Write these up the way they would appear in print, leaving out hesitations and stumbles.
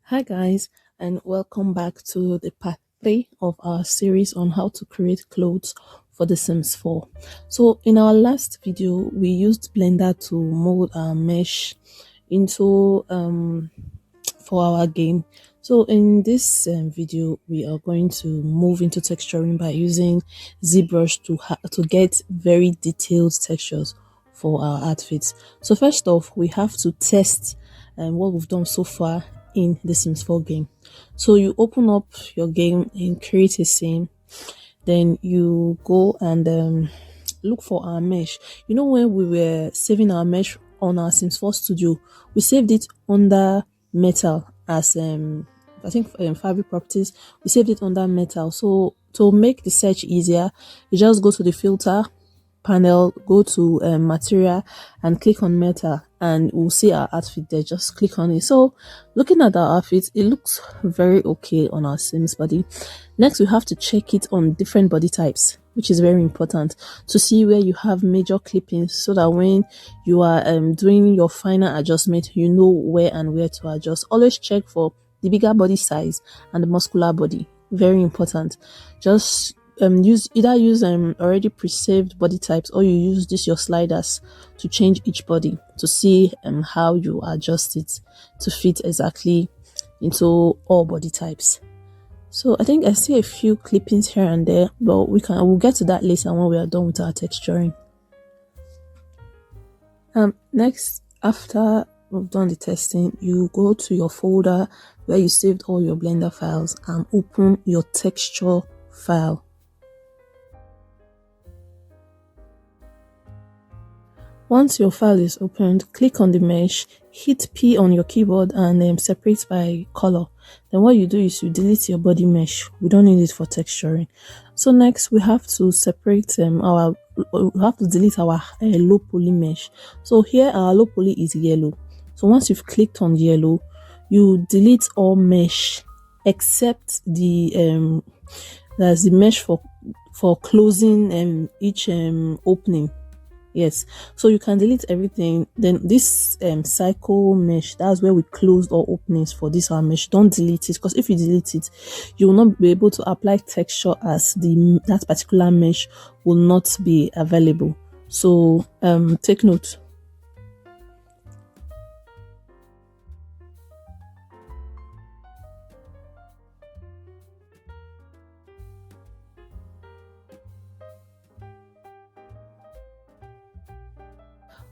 Hi guys, and welcome back to the part 3 of our series on how to create clothes for The Sims 4. So in our last video, we used Blender to mold our mesh into for our game. So in this video, we are going to move into texturing by using ZBrush to get very detailed textures for our outfits. So first off, we have to test what we've done so far in the Sims 4 game. So you open up your game and create a scene, then you go and look for our mesh. You know, when we were saving our mesh on our Sims 4 studio, we saved it under metal as I think fabric properties. We saved it under metal. So to make the search easier, you just go to the filter panel, go to material and click on metal, and we'll see our outfit there. Just click on it. So looking at our outfit, it looks very okay on our Sims body. Next, we have to check it on different body types, which is very important to see where you have major clippings, so that when you are doing your final adjustment, you know where and where to adjust. Always check for the bigger body size and the muscular body. Very important. Just use already pre-saved body types, or you use your sliders to change each body to see how you adjust it to fit exactly into all body types. So I think I see a few clippings here and there, but we'll get to that later when we are done with our texturing. Next, after we've done the testing, you go to your folder where you saved all your Blender files and open your texture file. Once your file is opened, click on the mesh, hit P on your keyboard and separate by color. Then what you do is you delete your body mesh. We don't need it for texturing. So next we have to separate we have to delete our low poly mesh. So here our low poly is yellow. So once you've clicked on yellow, you delete all mesh except the that's the mesh for closing each opening. Yes, so you can delete everything. Then this cycle mesh, that's where we closed all openings for this our mesh. Don't delete it, because if you delete it, you will not be able to apply texture as that particular mesh will not be available. So take note.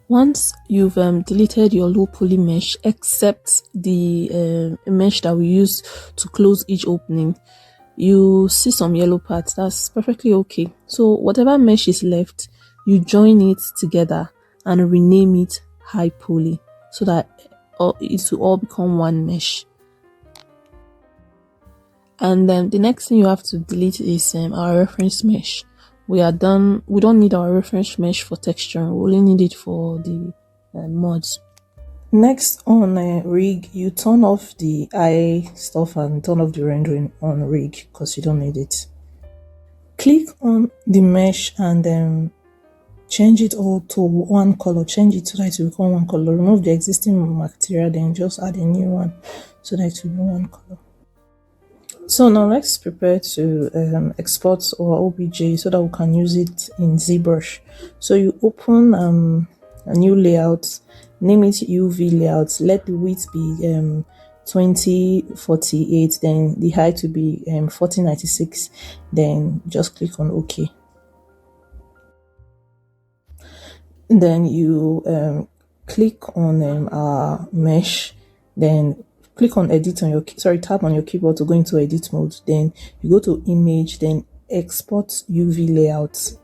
Once you've deleted your low poly mesh, except the mesh that we use to close each opening, you see some yellow parts. That's perfectly okay. So whatever mesh is left, you join it together and rename it high poly, so that it will all become one mesh. And then the next thing you have to delete is our reference mesh. We are done. We don't need our reference mesh for texture. We only need it for the mods. Next, on rig, you turn off the eye stuff and turn off the rendering on rig, because you don't need it. Click on the mesh and change it all to one color. Change it so that it will become one color. Remove the existing material, then just add a new one so that it will be one color. So now let's prepare to export our OBJ so that we can use it in ZBrush. So you open a new layout, name it UV layout, let the width be 2048, then the height will be 1496, then just click on OK. Then you click on our mesh, then click on edit on your tap on your keyboard to go into edit mode. Then you go to image, then export UV layout.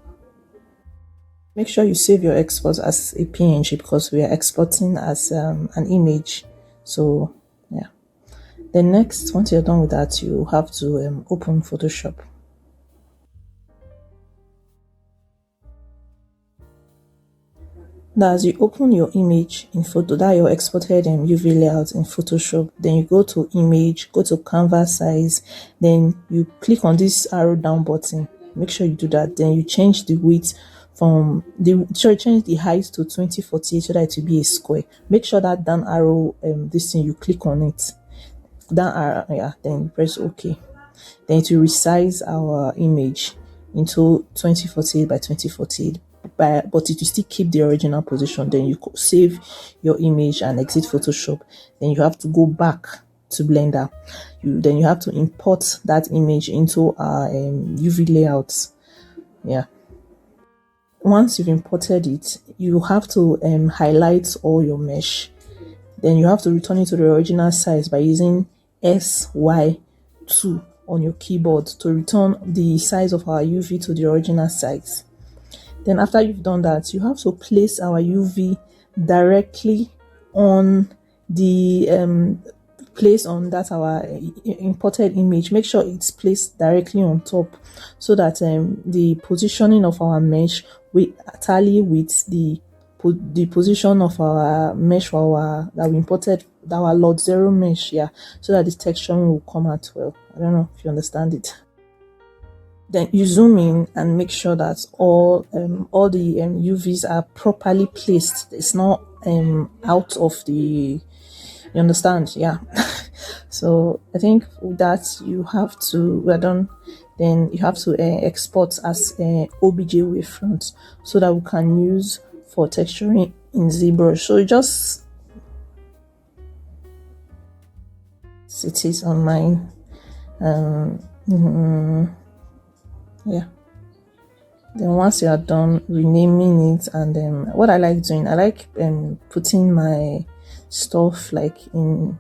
Make sure you save your export as a PNG, because we are exporting as an image. So yeah, then next, once you're done with that, you have to open Photoshop. Now, as you open your image in photo, that your exported UV layout in Photoshop, then you go to image, go to canvas size, then you click on this arrow down button. Make sure you do that. Then you change the width from change the height to 2048 so that it will be a square. Make sure that down arrow this thing, you click on it. Yeah, then press OK. Then it will resize our image into 2048 by 2048, but it will still keep the original position. Then you save your image and exit Photoshop. Then you have to go back to Blender. Then you have to import that image into our UV layouts. Yeah. Once you've imported it, you have to highlight all your mesh. Then you have to return it to the original size by using SY2 on your keyboard to return the size of our UV to the original size. Then after you've done that, you have to place our UV directly on the place on that our imported image. Make sure it's placed directly on top so that the positioning of our mesh will tally with the position of our mesh for our that we imported, our Lord Zero mesh, yeah, so that the texturing will come out well. I don't know if you understand it. Then you zoom in and make sure that all the UVs are properly placed. It's not out of the, you understand? Yeah. So I think that you have to, we're done. Then you have to export as OBJ wavefront so that we can use for texturing in ZBrush. So you just it is on mine. Yeah. Then once you are done renaming it, and what I like doing, I like putting my stuff like in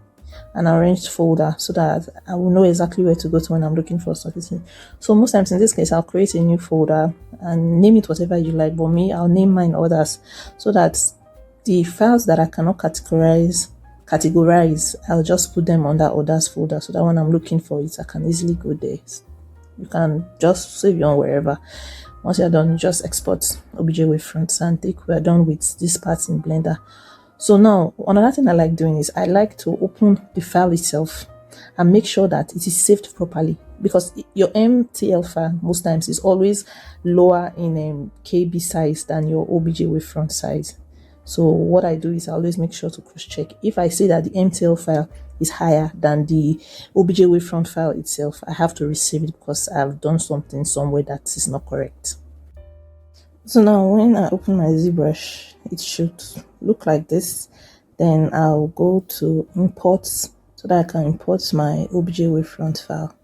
an arranged folder so that I will know exactly where to go to when I'm looking for something. So most times in this case, I'll create a new folder and name it whatever you like, but me, I'll name mine others so that the files that I cannot categorize, I'll just put them under others folder so that when I'm looking for it, I can easily go there. You can just save your own wherever. Once you're done, you just export OBJ wavefronts and think we're done with this part in Blender. So now, another thing I like doing is I like to open the file itself and make sure that it is saved properly, because your MTL file most times is always lower in KB size than your OBJ wavefront size. So what I do is I always make sure to cross check. If I see that the MTL file is higher than the OBJ wavefront file itself, I have to resave it because I've done something somewhere that is not correct. So now when I open my ZBrush, it should look like this. Then I'll go to import so that I can import my OBJ wavefront file.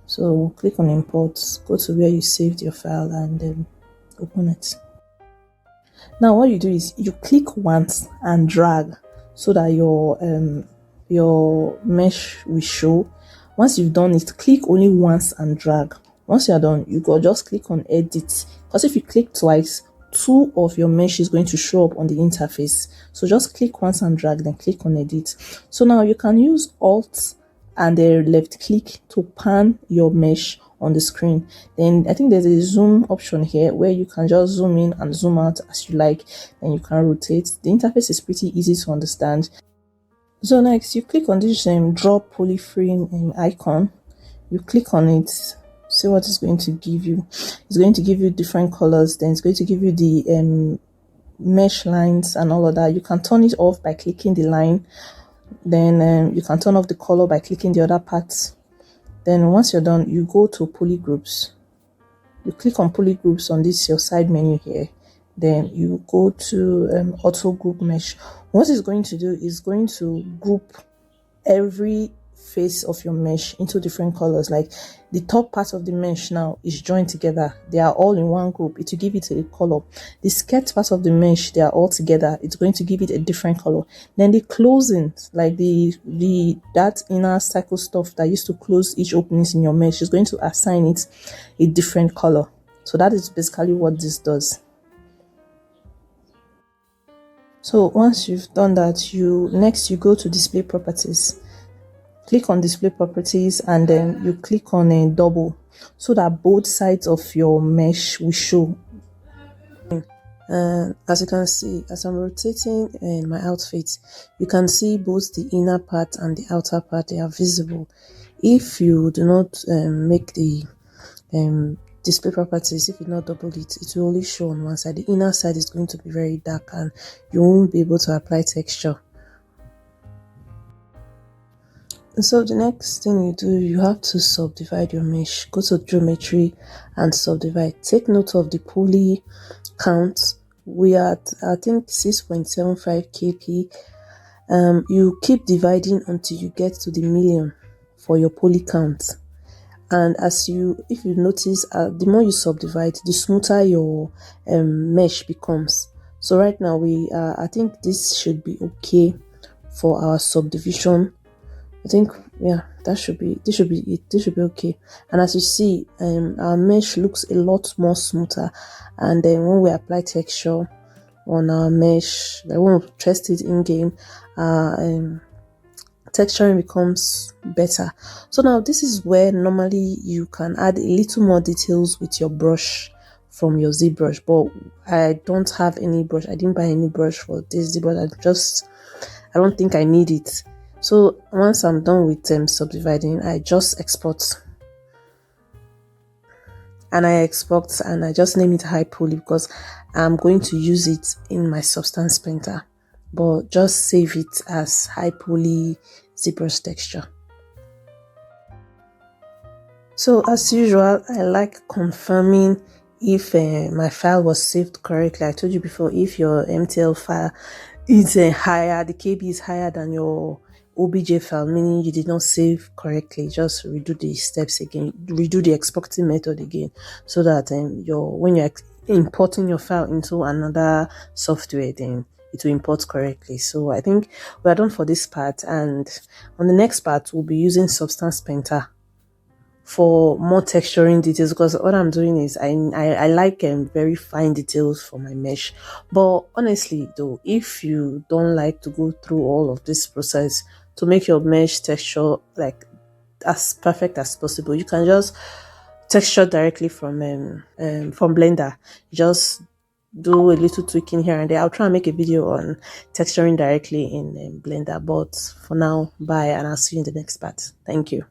So click on import, go to where you saved your file and then open it. Now what you do is you click once and drag so that your mesh will show. Once you've done it, click only once and drag. Once you're done, you go just click on edit, because if you click twice, two of your mesh is going to show up on the interface. So just click once and drag, then click on edit. So now you can use Alt and the left click to pan your mesh on the screen. Then I think there's a zoom option here where you can just zoom in and zoom out as you like, and you can rotate. The interface is pretty easy to understand. So next, you click on this draw polyframe icon. You click on it, see what it's going to give you. It's going to give you different colors. Then it's going to give you the mesh lines and all of that. You can turn it off by clicking the line. Then you can turn off the color by clicking the other parts. Then once you're done, you go to polygroups. You click on polygroups on this your side menu here. Then you go to auto group mesh. What it's going to do is going to group every face of your mesh into different colors. Like the top part of the mesh now is joined together, they are all in one group, it will give it a color. The skirt part of the mesh, they are all together, it's going to give it a different color. Then the closing, like that inner circle stuff that used to close each openings in your mesh, is going to assign it a different color. So that is basically what this does. So once you've done that, next you go to display properties. Click on display properties and then you click on a double so that both sides of your mesh will show. As you can see, as I'm rotating in my outfit, you can see both the inner part and the outer part, they are visible. If you do not make the display properties, if you not double it, it will only show on one side. The inner side is going to be very dark and you won't be able to apply texture. So the next thing you do, you have to subdivide your mesh. Go to geometry and subdivide. Take note of the poly count. We are at, I think, 6.75 kp. You keep dividing until you get to the million for your poly count. And if you notice, the more you subdivide, the smoother your mesh becomes. So right now I think this should be okay for our subdivision. I think, yeah, this should be it. This should be okay. And as you see, our mesh looks a lot more smoother. And then when we apply texture on our mesh, like when we test it in game, texturing becomes better. So now this is where normally you can add a little more details with your brush from your ZBrush, but I don't have any brush. I didn't buy any brush for this ZBrush. I don't think I need it. So once I'm done with subdividing, I just export, and I just name it high poly because I'm going to use it in my substance painter, but just save it as high poly ZBrush texture. So as usual, I like confirming if my file was saved correctly. I told you before, if your MTL file is higher, the KB is higher than your OBJ file, meaning you did not save correctly, just redo the steps again, redo the exporting method again, so that when you're importing your file into another software, then it will import correctly. So I think we're done for this part, and on the next part we'll be using Substance Painter for more texturing details, because what I'm doing is I like very fine details for my mesh. But honestly though, if you don't like to go through all of this process to make your mesh texture like as perfect as possible, you can just texture directly from Blender. Just do a little tweaking here and there. I'll try and make a video on texturing directly in Blender, but for now, bye, and I'll see you in the next part. Thank you.